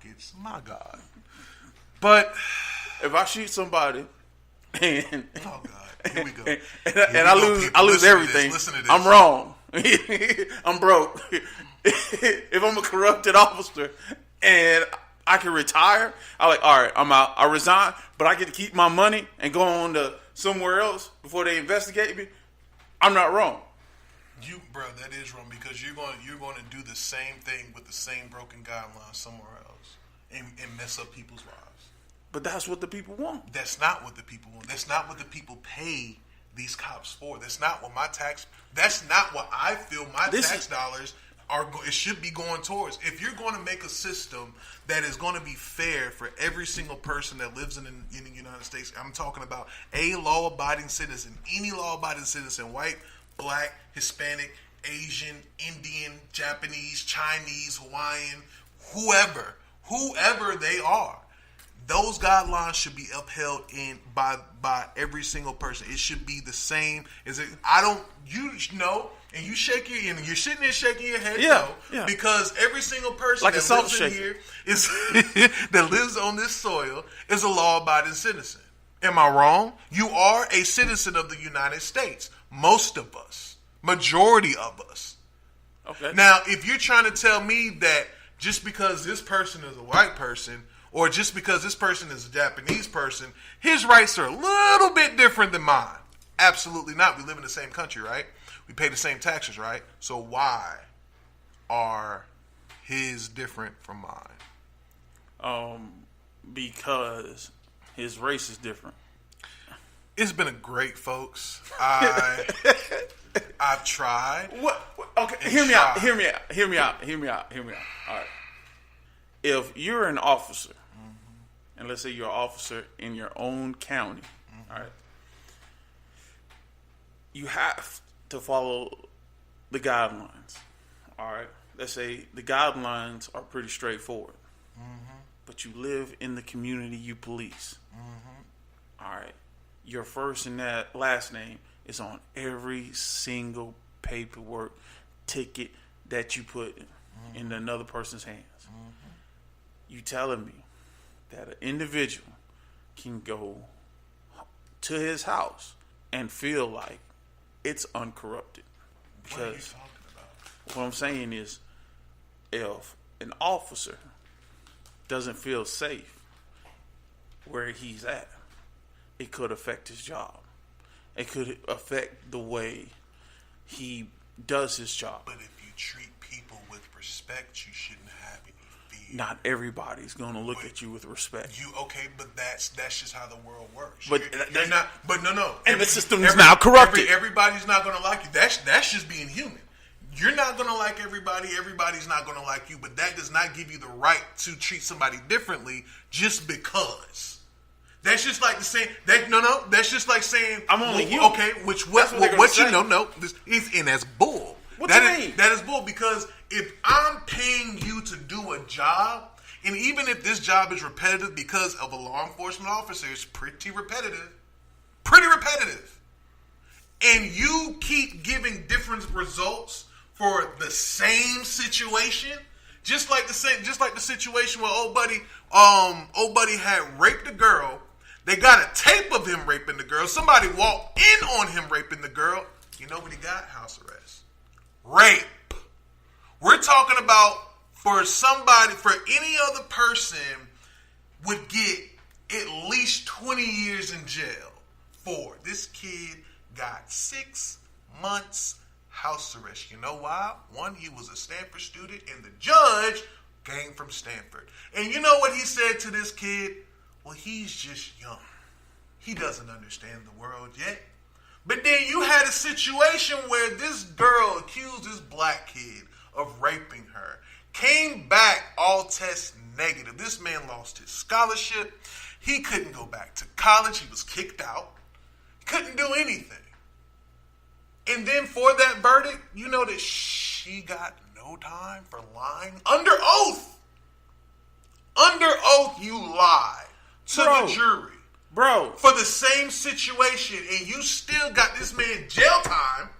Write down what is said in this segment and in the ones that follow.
pockets. My God. But if I shoot somebody and oh God, here we go. and I lose everything. Listen to this. I'm wrong. I'm broke. If I'm a corrupted officer and I can retire, I'm like, all right, I'm out. I resign, but I get to keep my money and go on to somewhere else before they investigate me. I'm not wrong. Bro, that is wrong because you're going to do the same thing with the same broken guidelines somewhere else and mess up people's lives. But that's what the people want. That's not what the people want. That's not what the people pay these cops for. That's not what that's not what I feel my tax dollars it should be going towards. If you're going to make a system that is going to be fair for every single person that lives in the United States, I'm talking about a law-abiding citizen, any law-abiding citizen, white, black, Hispanic, Asian, Indian, Japanese, Chinese, Hawaiian, whoever they are. Those guidelines should be upheld by every single person. It should be the same. And you're sitting there shaking your head, because every single person like that lives in here that lives on this soil is a law-abiding citizen. Am I wrong? You are a citizen of the United States. Most of us, majority of us. Okay. Now, if you're trying to tell me that just because this person is a white person, or just because this person is a Japanese person, his rights are a little bit different than mine. Absolutely not. We live in the same country, right? We pay the same taxes, right? So why are his different from mine? Because his race is different. It's been a great, folks. I've tried. What? Okay, hear me out. All right. If you're an officer, and let's say you're an officer in your own county, all right, you have to follow the guidelines. All right. Let's say the guidelines are pretty straightforward, but you live in the community you police. All right. Your first and that last name is on every single paperwork ticket that you put in another person's hands. You telling me that an individual can go to his house and feel like it's uncorrupted? Because what are you talking about? What I'm saying is, if an officer doesn't feel safe where he's at, it could affect his job. It could affect the way he does his job. But if you treat people with respect, you shouldn't have any fear. Not everybody's going to look at you with respect. But that's just how the world works. But you're not. But no. And the system is now corrupted. Everybody's not going to like you. That's just being human. You're not going to like everybody. Everybody's not going to like you. But that does not give you the right to treat somebody differently just because. That's just like the same. That's just like saying I'm only human. Okay, what you know? No, and that's bull. What do you mean? That is bull because if I'm paying you to do a job, and even if this job is repetitive because of a law enforcement officer, it's pretty repetitive, and you keep giving different results for the same situation, just like the situation where old buddy had raped a girl. They got a tape of him raping the girl. Somebody walked in on him raping the girl. You know what he got? House arrest. Rape. We're talking about for any other person would get at least 20 years in jail for. This kid got 6 months house arrest. You know why? One, he was a Stanford student, and the judge came from Stanford. And you know what he said to this kid? Well, he's just young. He doesn't understand the world yet. But then you had a situation where this girl accused this black kid of raping her. Came back all test negative. This man lost his scholarship. He couldn't go back to college. He was kicked out. Couldn't do anything. And then for that verdict, you know that she got no time for lying. Under oath. Under oath, you lied to the jury. Bro. For the same situation, and you still got this man jail time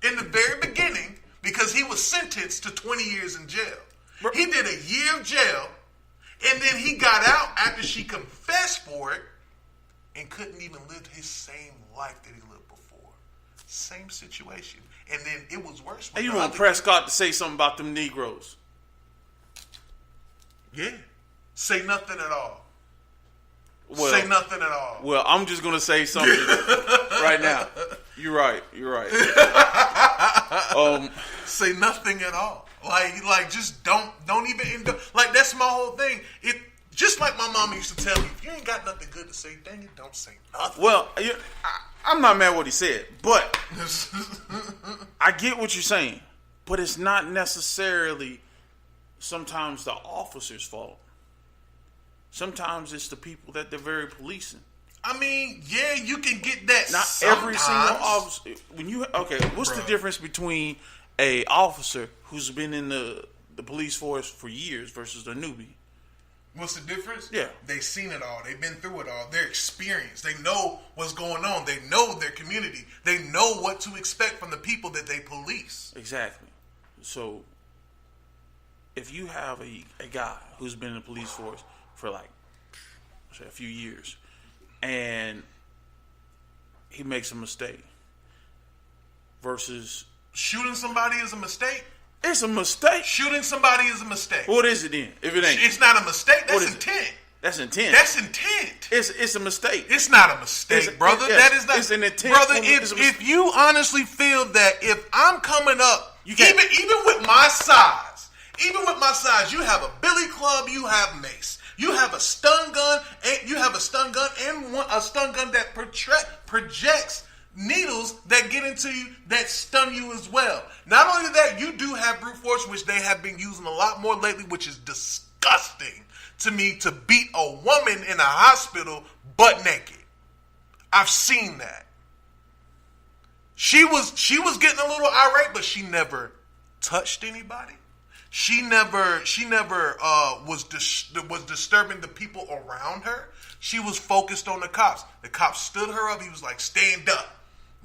in the very beginning because he was sentenced to 20 years in jail. Bro. He did a year of jail, And then he got out after she confessed for it and couldn't even live his same life that he lived before. Same situation. And then it was worse. And you want Prescott to say something about them Negroes? Yeah. Say nothing at all. Well, say nothing at all. Well, I'm just going to say something right now. You're right. Say nothing at all. Like just don't even like that's my whole thing. It just like my mama used to tell me, if you ain't got nothing good to say, dang it, don't say nothing. Well, I'm not mad at what he said, but I get what you're saying. But it's not necessarily sometimes the officer's fault. Sometimes it's the people that they're very policing. I mean, yeah, you can get that. Not sometimes. Every single officer. What's the difference between a officer who's been in the police force for years versus a newbie? What's the difference? Yeah. They've seen it all. They've been through it all. They're experienced. They know what's going on. They know their community. They know what to expect from the people that they police. Exactly. So, if you have a guy who's been in the police force for like, say, a few years, and he makes a mistake versus... Shooting somebody is a mistake? It's a mistake. Shooting somebody is a mistake. What is it then? If it ain't, it's not a mistake. That's intent. That's intent. That's intent. It's a mistake. It's not a mistake, brother. Yes, that is not. It's an intent. Brother, if you honestly feel that if I'm coming up, even with my size, you have a billy club, you have mace, you have a stun gun, and a stun gun that projects needles that get into you that stun you as well. Not only that, you do have brute force, which they have been using a lot more lately, which is disgusting to me, to beat a woman in a hospital butt naked. I've seen that. She was getting a little irate, but she never touched anybody. She never was disturbing the people around her. She was focused on the cops. The cops stood her up. He was like, stand up.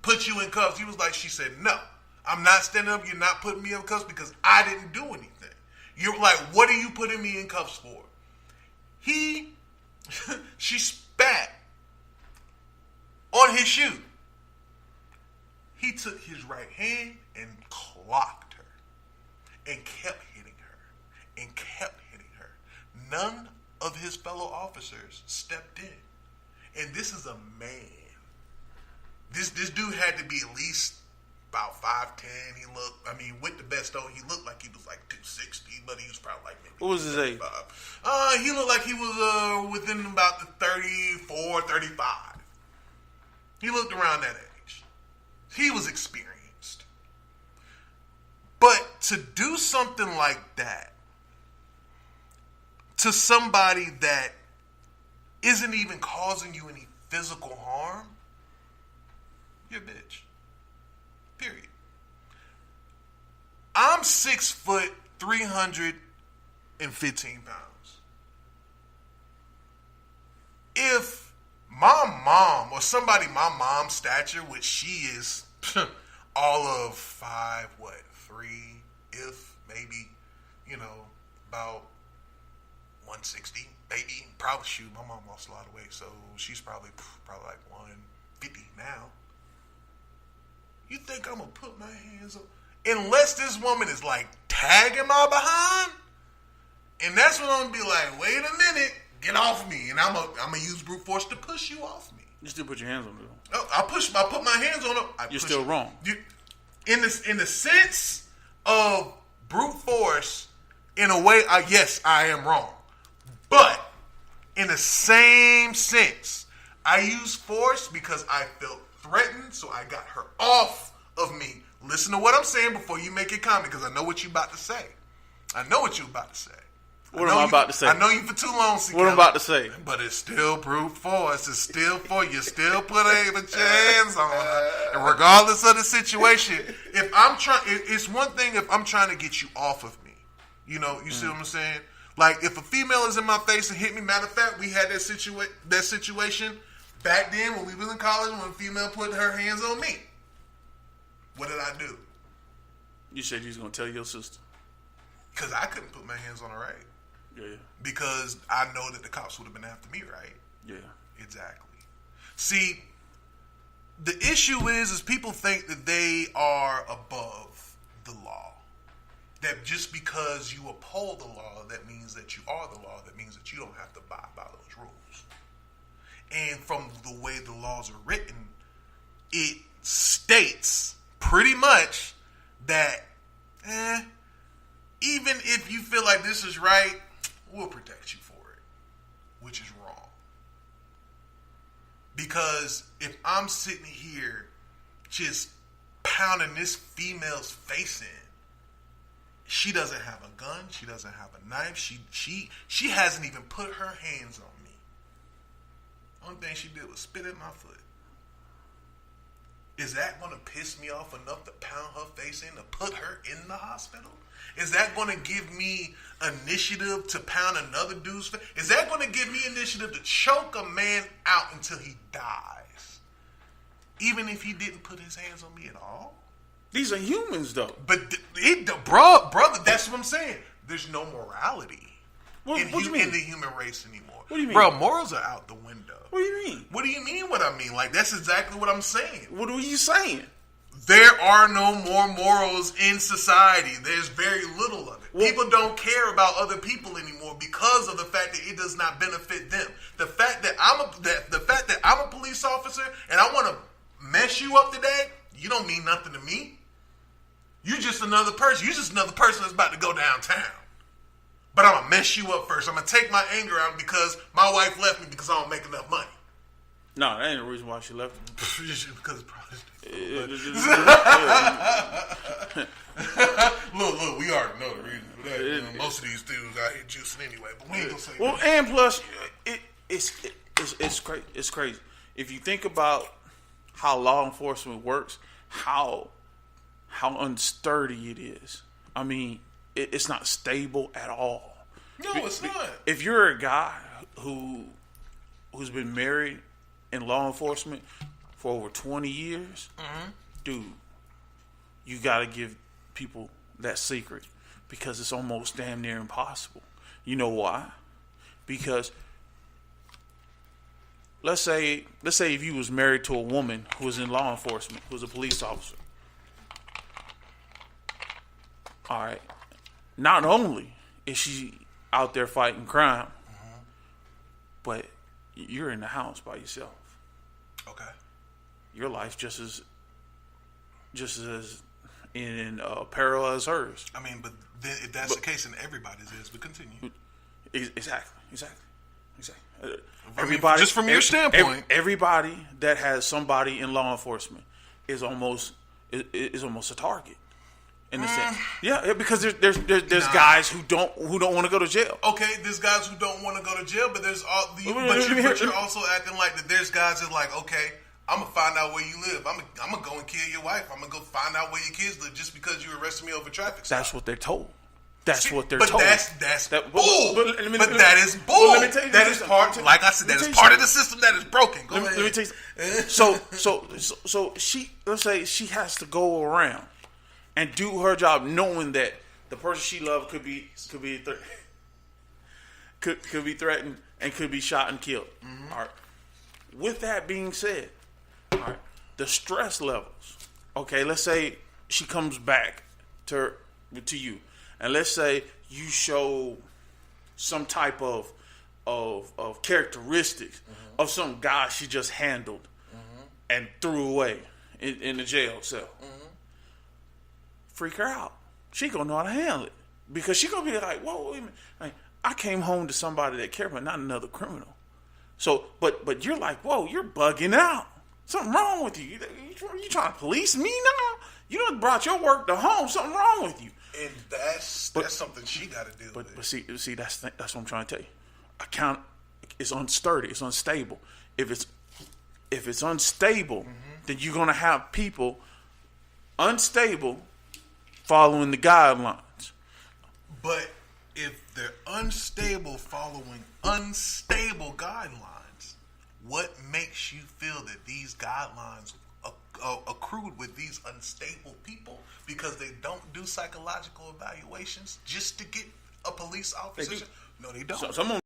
Put you in cuffs. He was like, she said, no, I'm not standing up. You're not putting me in cuffs because I didn't do anything. You're like, what are you putting me in cuffs for? She spat on his shoe. He took his right hand and clocked her and kept hitting her and kept hitting her. None of his fellow officers stepped in. And this is a man. This dude had to be at least about 5'10". He looked, with the best on, he looked like he was like 260, but he was probably like maybe. What was his age? He looked like he was within about the 34, 35. He looked around that age. He was experienced. But to do something like that to somebody that isn't even causing you any physical harm, you're a bitch. Period. I'm 6 foot, 315 pounds. If my mom or somebody my mom's stature, which she is all of 5'3", if maybe, about 160, maybe, probably, shoot, my mom lost a lot of weight, so she's probably like 150 now. You think I'm gonna put my hands on? Unless this woman is like tagging my behind, and that's when I'm gonna be like, wait a minute, get off me, and I'm gonna use brute force to push you off me. You still put your hands on her. Oh, I put my hands on her. You're still wrong. In the sense of brute force, in a way, yes, I am wrong. But in the same sense, I use force because I felt threatened, so I got her off of me. Listen to what I'm saying before you make your comment, because I know what you're about to say. What am I about to say? I know you for too long, C. What am I about to say? But it's still brute force. It's still for you. Still put your hands on her. And regardless of the situation, it's one thing if I'm trying to get you off of me. You see what I'm saying? Like, if a female is in my face and hit me, matter of fact, we had that situation back then when we was in college when a female put her hands on me. What did I do? You said you was going to tell your sister. Because I couldn't put my hands on her, right? Yeah. Because I know that the cops would have been after me, right? Yeah. Exactly. See, the issue is people think that they are above the law. That just because you uphold the law, that means that you are the law. That means that you don't have to abide by those rules. And from the way the laws are written, it states pretty much that, even if you feel like this is right, we'll protect you for it, which is wrong. Because if I'm sitting here just pounding this female's face in, she doesn't have a gun, she doesn't have a knife, she hasn't even put her hands on me. Only thing she did was spit at my foot. Is that going to piss me off enough to pound her face in to put her in the hospital? Is that going to give me initiative to pound another dude's face? Is that going to give me initiative to choke a man out until he dies? Even if he didn't put his hands on me at all? These are humans, though. But, brother, that's what I'm saying. There's no morality in the human race anymore. What do you mean? Bro, morals are out the window. What do you mean? What do you mean what I mean? Like, that's exactly what I'm saying. What are you saying? There are no more morals in society. There's very little of it. People don't care about other people anymore because of the fact that it does not benefit them. The fact that I'm a police officer and I want to mess you up today, you don't mean nothing to me. You're just another person. You're just another person that's about to go downtown. But I'm going to mess you up first. I'm going to take my anger out because my wife left me because I don't make enough money. No, that ain't the reason why she left me. Because it's probably... Look, we already know the reason for that. Most of these dudes out here juicing anyway, but we ain't going to say that. And plus, it's crazy. It's crazy. If you think about how law enforcement works, how unsturdy it is. I mean, it's not stable at all. No, it's not. If you're a guy who's been married in law enforcement for over 20 years, dude, you got to give people that secret because it's almost damn near impossible. You know why? Because let's say if you was married to a woman who was in law enforcement, who was a police officer. All right. Not only is she out there fighting crime, but you're in the house by yourself. Okay. Your life just as in peril as hers. I mean, but then if that's the case, then everybody's is. But continue. Exactly. Everybody, just from your standpoint, everybody that has somebody in law enforcement is almost a target. In a sense, yeah, because there's guys who don't want to go to jail. Okay, there's guys who don't want to go to jail, but but you're also acting like that. There's guys that like, okay, I'm gonna find out where you live. I'm gonna go and kill your wife. I'm gonna go find out where your kids live just because you arrested me over traffic stop. That's what they're told. That's what they're but told. That's that, bull. But that is bull. Let me tell you that is part. Like I said, that is part of the system that is broken. Let me tell you. So she, let's say she has to go around and do her job, knowing that the person she loved could be threatened and could be shot and killed. Mm-hmm. All right. With that being said, all right, the stress levels. Okay, let's say she comes back to you, and let's say you show some type of characteristics of some guy she just handled and threw away in the jail cell. Freak her out. She gonna know how to handle it because she gonna be like, "Whoa, wait a minute! Like, I came home to somebody that cared, but not another criminal." So, but you're like, "Whoa, you're bugging out. Something wrong with you. You trying to police me now? You done brought your work to home. Something wrong with you." And that's something she got to deal with. But see, that's what I'm trying to tell you. Account is unsturdy. It's unstable. If it's unstable, then you're gonna have people unstable following the guidelines. But if they're unstable following unstable guidelines, what makes you feel that these guidelines accrued with these unstable people because they don't do psychological evaluations just to get a police officer No, they don't. So, some of them